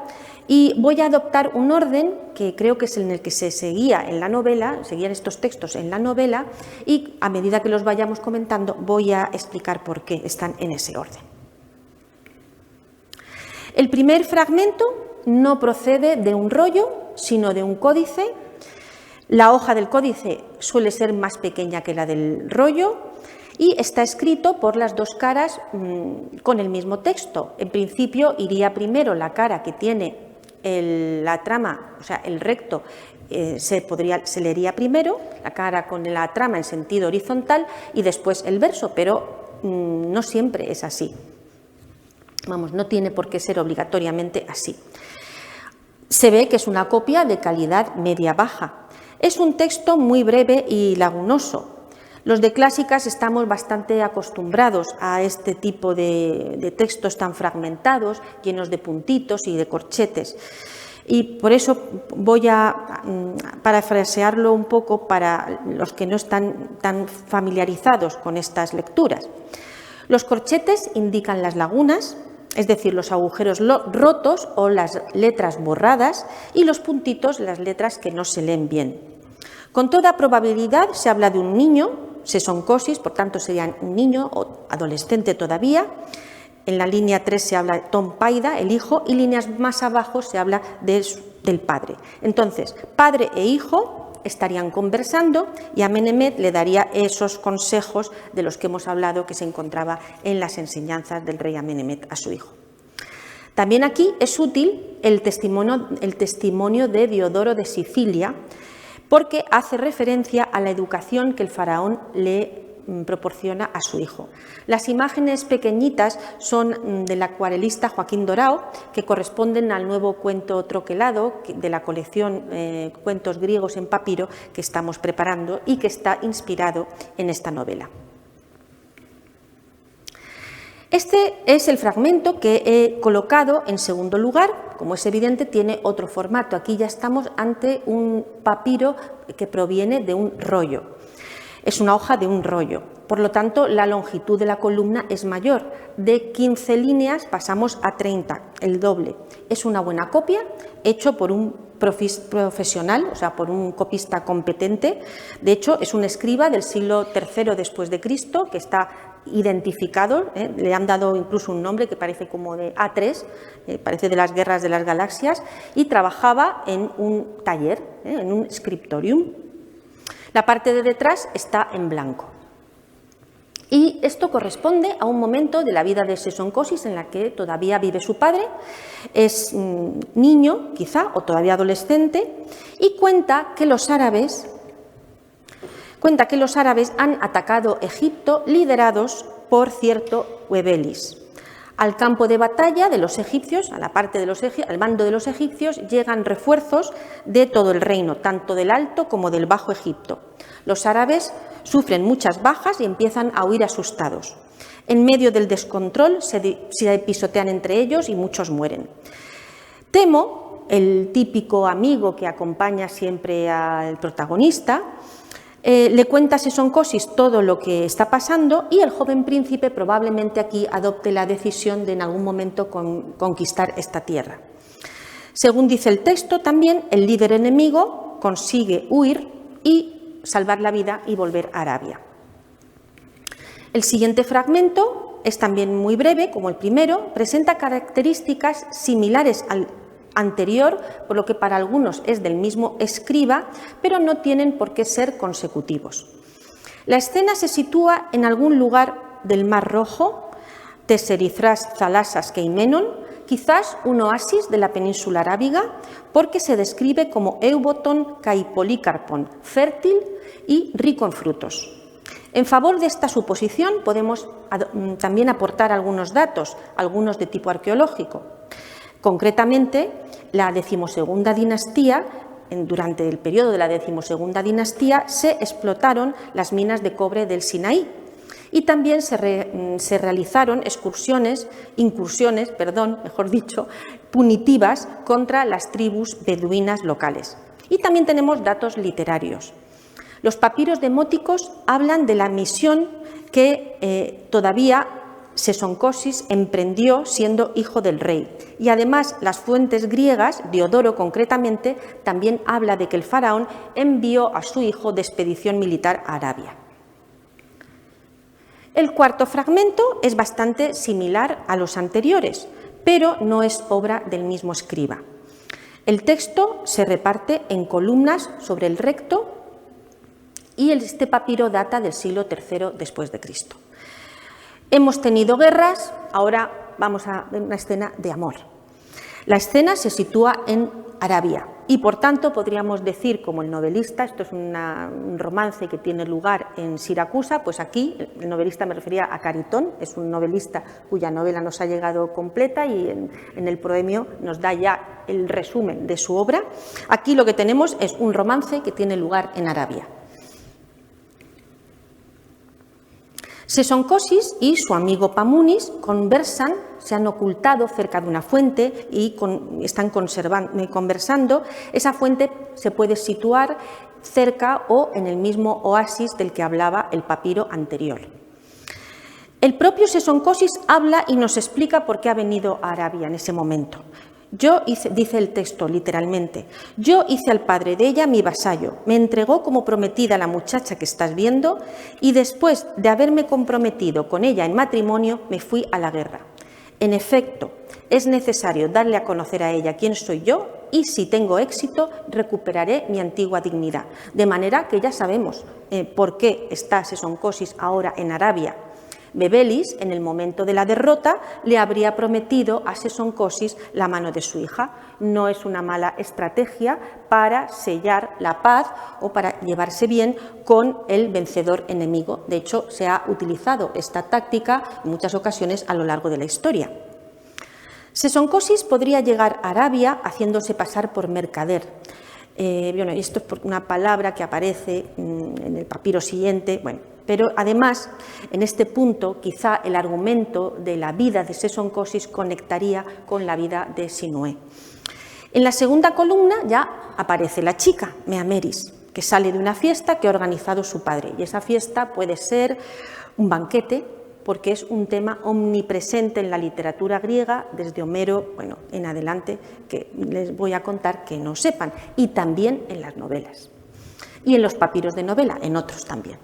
y voy a adoptar un orden que creo que es en el que se seguía en la novela, seguían estos textos en la novela, y a medida que los vayamos comentando voy a explicar por qué están en ese orden. El primer fragmento no procede de un rollo, sino de un códice. La hoja del códice suele ser más pequeña que la del rollo y está escrito por las dos caras con el mismo texto. En principio iría primero la cara que tiene la trama, o sea, el recto, se leería primero, la cara con la trama en sentido horizontal y después el verso, pero no siempre es así. Vamos, no tiene por qué ser obligatoriamente así. Se ve que es una copia de calidad media-baja. Es un texto muy breve y lagunoso. Los de clásicas estamos bastante acostumbrados a este tipo de textos tan fragmentados, llenos de puntitos y de corchetes. Y por eso voy a parafrasearlo un poco para los que no están tan familiarizados con estas lecturas. Los corchetes indican las lagunas, es decir, los agujeros rotos o las letras borradas, y los puntitos, las letras que no se leen bien. Con toda probabilidad se habla de un niño, sesoncosis, por tanto serían un niño o adolescente todavía. En la línea 3 se habla de Tom Paida, el hijo, y líneas más abajo se habla del padre. Entonces, padre e hijo estarían conversando y Amenemhet le daría esos consejos de los que hemos hablado que se encontraba en las enseñanzas del rey Amenemhet a su hijo. También aquí es útil el testimonio de Diodoro de Sicilia, porque hace referencia a la educación que el faraón le proporciona a su hijo. Las imágenes pequeñitas son del acuarelista Joaquín Dorao, que corresponden al nuevo cuento troquelado de la colección Cuentos griegos en papiro que estamos preparando y que está inspirado en esta novela. Este es el fragmento que he colocado en segundo lugar. Como es evidente, tiene otro formato. Aquí ya estamos ante un papiro que proviene de un rollo. Es una hoja de un rollo. Por lo tanto, la longitud de la columna es mayor. De 15 líneas pasamos a 30, el doble. Es una buena copia, hecho por un profesional, o sea, por un copista competente. De hecho, es un escriba del siglo III después de Cristo, que está identificado, le han dado incluso un nombre que parece como de A3, parece de las guerras de las galaxias, y trabajaba en un taller, en un scriptorium. La parte de detrás está en blanco. Y esto corresponde a un momento de la vida de Sesoncosis en la que todavía vive su padre, es niño quizá o todavía adolescente, y cuenta que los árabes han atacado Egipto liderados por cierto Huebelis. Al campo de batalla de los egipcios, al mando de los egipcios, llegan refuerzos de todo el reino, tanto del Alto como del Bajo Egipto. Los árabes sufren muchas bajas y empiezan a huir asustados. En medio del descontrol se pisotean entre ellos y muchos mueren. Temo, el típico amigo que acompaña siempre al protagonista, le cuenta a Sesoncosis todo lo que está pasando y el joven príncipe probablemente aquí adopte la decisión de en algún momento conquistar esta tierra. Según dice el texto, también el líder enemigo consigue huir y salvar la vida y volver a Arabia. El siguiente fragmento es también muy breve, como el primero, presenta características similares al anterior, por lo que para algunos es del mismo escriba, pero no tienen por qué ser consecutivos. La escena se sitúa en algún lugar del Mar Rojo, Teserizras, Zalasas, Keimenon, quizás un oasis de la península arábiga, porque se describe como Euboton Caipolícarpon, fértil y rico en frutos. En favor de esta suposición podemos también aportar algunos datos, algunos de tipo arqueológico. Concretamente, la decimosegunda dinastía, durante el periodo de la decimosegunda dinastía, se explotaron las minas de cobre del Sinaí y también se realizaron incursiones, punitivas contra las tribus beduinas locales. Y también tenemos datos literarios. Los papiros demóticos hablan de la misión que todavía Sesoncosis emprendió siendo hijo del rey. Y además las fuentes griegas, Diodoro concretamente, también habla de que el faraón envió a su hijo de expedición militar a Arabia. El cuarto fragmento es bastante similar a los anteriores, pero no es obra del mismo escriba. El texto se reparte en columnas sobre el recto y este papiro data del siglo III después de Cristo. Hemos tenido guerras, ahora vamos a ver una escena de amor. La escena se sitúa en Arabia y, por tanto, podríamos decir, como el novelista, esto es un romance que tiene lugar en Siracusa, pues aquí el novelista me refería a Caritón, es un novelista cuya novela nos ha llegado completa y en el proemio nos da ya el resumen de su obra. Aquí lo que tenemos es un romance que tiene lugar en Arabia. Sesoncosis y su amigo Pamunis conversan, se han ocultado cerca de una fuente y están conversando. Esa fuente se puede situar cerca o en el mismo oasis del que hablaba el papiro anterior. El propio Sesoncosis habla y nos explica por qué ha venido a Arabia en ese momento. Dice el texto literalmente, yo hice al padre de ella mi vasallo, me entregó como prometida a la muchacha que estás viendo y después de haberme comprometido con ella en matrimonio me fui a la guerra. En efecto, es necesario darle a conocer a ella quién soy yo y si tengo éxito recuperaré mi antigua dignidad. De manera que ya sabemos por qué está Sesoncosis ahora en Arabia. Bebelis, en el momento de la derrota, le habría prometido a Sesoncosis la mano de su hija. No es una mala estrategia para sellar la paz o para llevarse bien con el vencedor enemigo. De hecho, se ha utilizado esta táctica en muchas ocasiones a lo largo de la historia. Sesoncosis podría llegar a Arabia haciéndose pasar por mercader. Esto es una palabra que aparece en el papiro siguiente. Pero además, en este punto, quizá el argumento de la vida de Sesoncosis conectaría con la vida de Sinué. En la segunda columna ya aparece la chica, Meameris, que sale de una fiesta que ha organizado su padre. Y esa fiesta puede ser un banquete, porque es un tema omnipresente en la literatura griega, desde Homero en adelante, que les voy a contar que no sepan, y también en las novelas. Y en los papiros de novela, en otros también.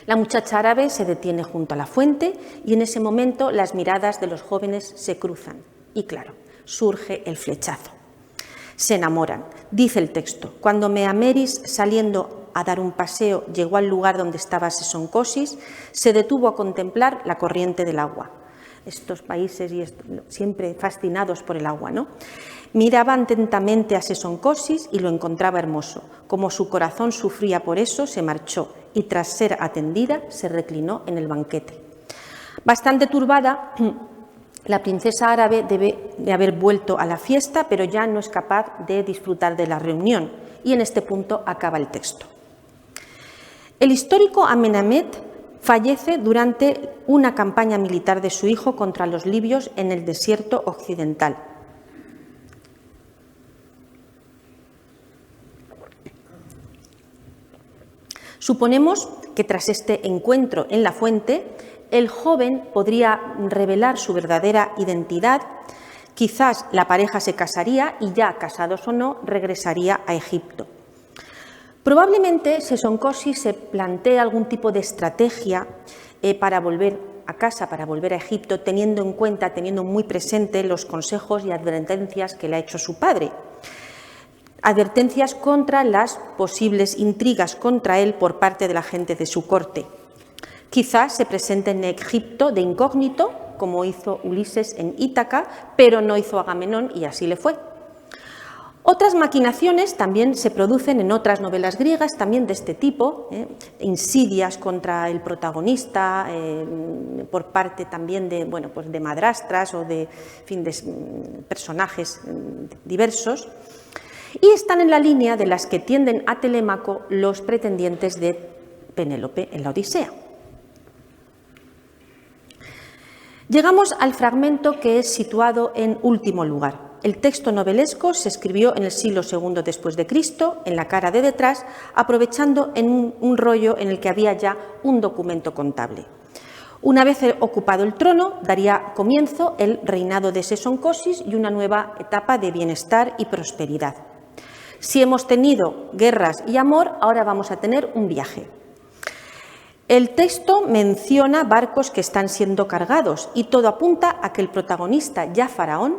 La muchacha árabe se detiene junto a la fuente y en ese momento las miradas de los jóvenes se cruzan. Y claro, surge el flechazo. Se enamoran. Dice el texto, cuando Meameris, saliendo a dar un paseo, llegó al lugar donde estaba Sesoncosis, se detuvo a contemplar la corriente del agua. Estos países siempre fascinados por el agua, ¿no? Miraba atentamente a Sesoncosis y lo encontraba hermoso. Como su corazón sufría por eso, se marchó y tras ser atendida se reclinó en el banquete. Bastante turbada, la princesa árabe debe de haber vuelto a la fiesta, pero ya no es capaz de disfrutar de la reunión. Y en este punto acaba el texto. El histórico Amenemhet fallece durante una campaña militar de su hijo contra los libios en el desierto occidental. Suponemos que tras este encuentro en la fuente, el joven podría revelar su verdadera identidad, quizás la pareja se casaría y ya casados o no, regresaría a Egipto. Probablemente Sesoncosis se plantea algún tipo de estrategia para volver a casa, para volver a Egipto, teniendo en cuenta, teniendo muy presente los consejos y advertencias que le ha hecho su padre. Advertencias contra las posibles intrigas contra él por parte de la gente de su corte. Quizás se presente en Egipto de incógnito, como hizo Ulises en Ítaca, pero no hizo Agamenón y así le fue. Otras maquinaciones también se producen en otras novelas griegas, también de este tipo, insidias contra el protagonista, por parte también de, de madrastras o de personajes diversos. Y están en la línea de las que tienden a Telémaco los pretendientes de Penélope en la Odisea. Llegamos al fragmento que es situado en último lugar. El texto novelesco se escribió en el siglo II después de Cristo, en la cara de detrás, aprovechando en un rollo en el que había ya un documento contable. Una vez ocupado el trono, daría comienzo el reinado de Sesoncosis y una nueva etapa de bienestar y prosperidad. Si hemos tenido guerras y amor, ahora vamos a tener un viaje. El texto menciona barcos que están siendo cargados y todo apunta a que el protagonista, ya faraón,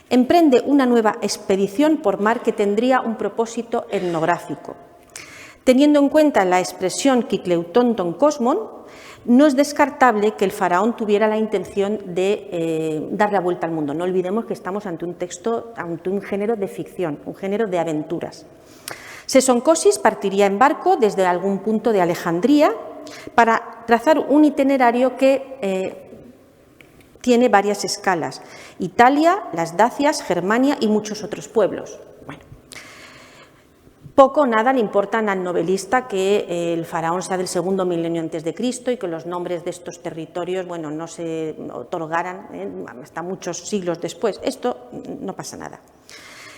emprende una nueva expedición por mar que tendría un propósito etnográfico. Teniendo en cuenta la expresión kikleutonton kosmon, no es descartable que el faraón tuviera la intención de dar la vuelta al mundo. No olvidemos que estamos ante un texto, ante un género de ficción, un género de aventuras. Sesoncosis partiría en barco desde algún punto de Alejandría para trazar un itinerario que tiene varias escalas: Italia, las Dacias, Germania y muchos otros pueblos. Bueno, poco o nada le importan al novelista que el faraón sea del segundo milenio antes de Cristo y que los nombres de estos territorios, bueno, no se otorgaran hasta muchos siglos después. Esto no pasa nada.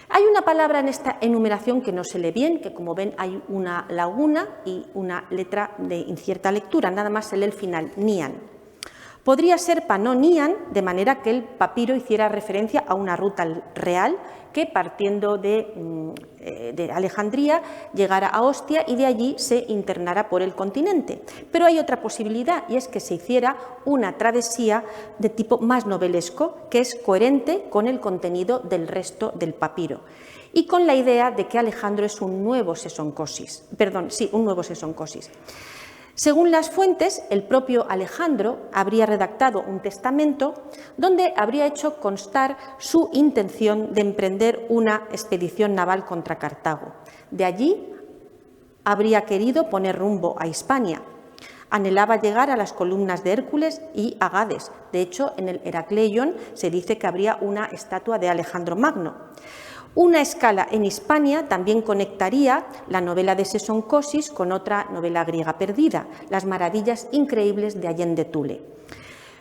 Hay una palabra en esta enumeración que no se lee bien, que como ven hay una laguna y una letra de incierta lectura, nada más se lee el final, nian. Podría ser panonian, de manera que el papiro hiciera referencia a una ruta real que, partiendo de Alejandría, llegara a Ostia y de allí se internara por el continente. Pero hay otra posibilidad, y es que se hiciera una travesía de tipo más novelesco, que es coherente con el contenido del resto del papiro y con la idea de que Alejandro es un nuevo Sesoncosis. Según las fuentes, el propio Alejandro habría redactado un testamento donde habría hecho constar su intención de emprender una expedición naval contra Cartago. De allí habría querido poner rumbo a Hispania. Anhelaba llegar a las columnas de Hércules y a Gades. De hecho, en el Heracleion se dice que habría una estatua de Alejandro Magno. Una escala en Hispania también conectaría la novela de Sesoncosis con otra novela griega perdida, Las maravillas increíbles de Allende Thule,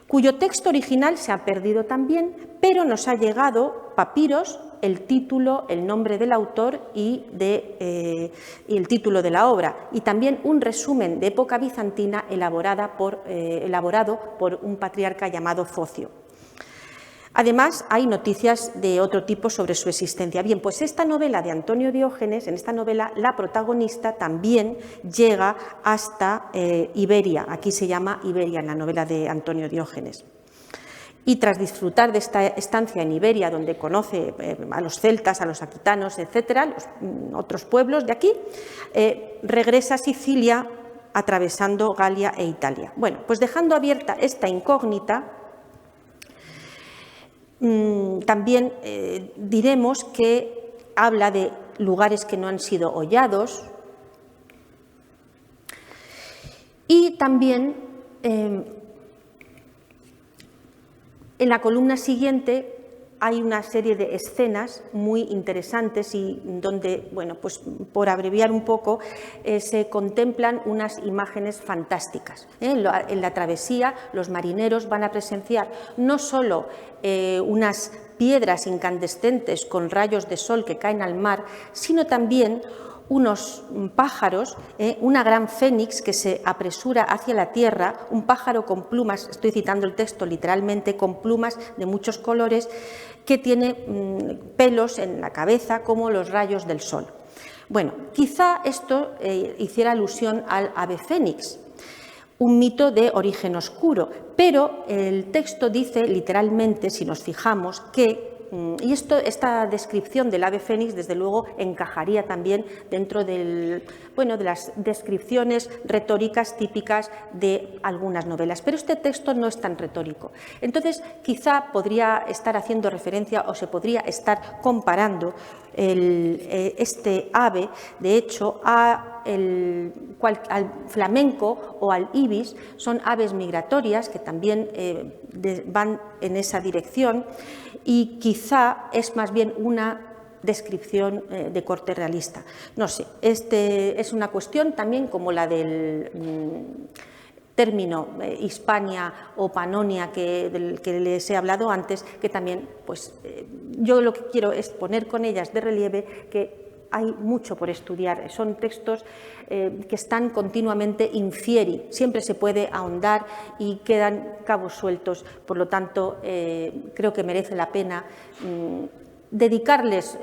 cuyo texto original se ha perdido también, pero nos ha llegado papiros, el título, el nombre del autor y el título de la obra, y también un resumen de época bizantina elaborado por un patriarca llamado Focio. Además, hay noticias de otro tipo sobre su existencia. Bien, pues esta novela de Antonio Diógenes, en esta novela la protagonista también llega hasta Iberia. Aquí se llama Iberia en la novela de Antonio Diógenes. Y tras disfrutar de esta estancia en Iberia, donde conoce a los celtas, a los aquitanos, etcétera, los otros pueblos de aquí, regresa a Sicilia atravesando Galia e Italia. Bueno, pues dejando abierta esta incógnita, también diremos que habla de lugares que no han sido hollados y también en la columna siguiente hay una serie de escenas muy interesantes y donde, bueno, pues por abreviar un poco, se contemplan unas imágenes fantásticas. En la travesía los marineros van a presenciar no solo unas piedras incandescentes con rayos de sol que caen al mar, sino también unos pájaros, una gran fénix que se apresura hacia la tierra, un pájaro con plumas, estoy citando el texto literalmente, con plumas de muchos colores, que tiene pelos en la cabeza como los rayos del sol. Bueno, quizá esto hiciera alusión al ave fénix, un mito de origen oscuro, pero el texto dice literalmente, si nos fijamos, que y esta descripción del ave fénix, desde luego, encajaría también dentro de las descripciones retóricas típicas de algunas novelas. Pero este texto no es tan retórico. Entonces, quizá podría estar haciendo referencia o se podría estar comparando este ave, de hecho, al flamenco o al ibis. Son aves migratorias que también van en esa dirección y quizá es más bien una descripción de corte realista. No sé, es una cuestión también como la del término Hispania o Panonia del que les he hablado antes, que también, pues yo lo que quiero es poner con ellas de relieve que hay mucho por estudiar. Son textos que están continuamente in fieri, siempre se puede ahondar y quedan cabos sueltos. Por lo tanto, creo que merece la pena dedicarles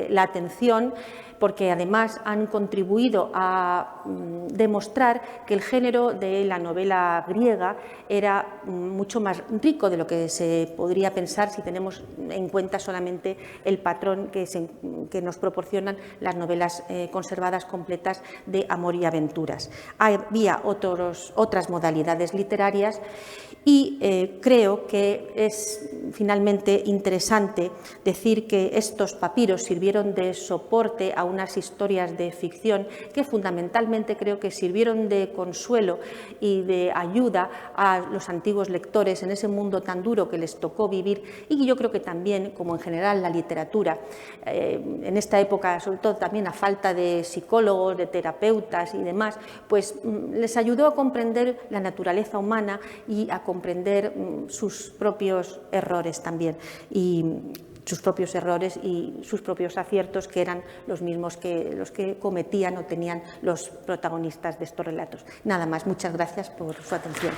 la atención, porque además han contribuido a demostrar que el género de la novela griega era mucho más rico de lo que se podría pensar si tenemos en cuenta solamente el patrón que nos proporcionan las novelas conservadas completas de amor y aventuras. Había otras modalidades literarias y creo que es finalmente interesante decir que estos papiros sirvieron de soporte a unas historias de ficción que fundamentalmente creo que sirvieron de consuelo y de ayuda a los antiguos lectores en ese mundo tan duro que les tocó vivir, y yo creo que también, como en general la literatura, en esta época, sobre todo también a falta de psicólogos, de terapeutas y demás, pues les ayudó a comprender la naturaleza humana y a comprender sus propios errores también, y sus propios aciertos, que eran los mismos que los que cometían o tenían los protagonistas de estos relatos. Nada más, muchas gracias por su atención.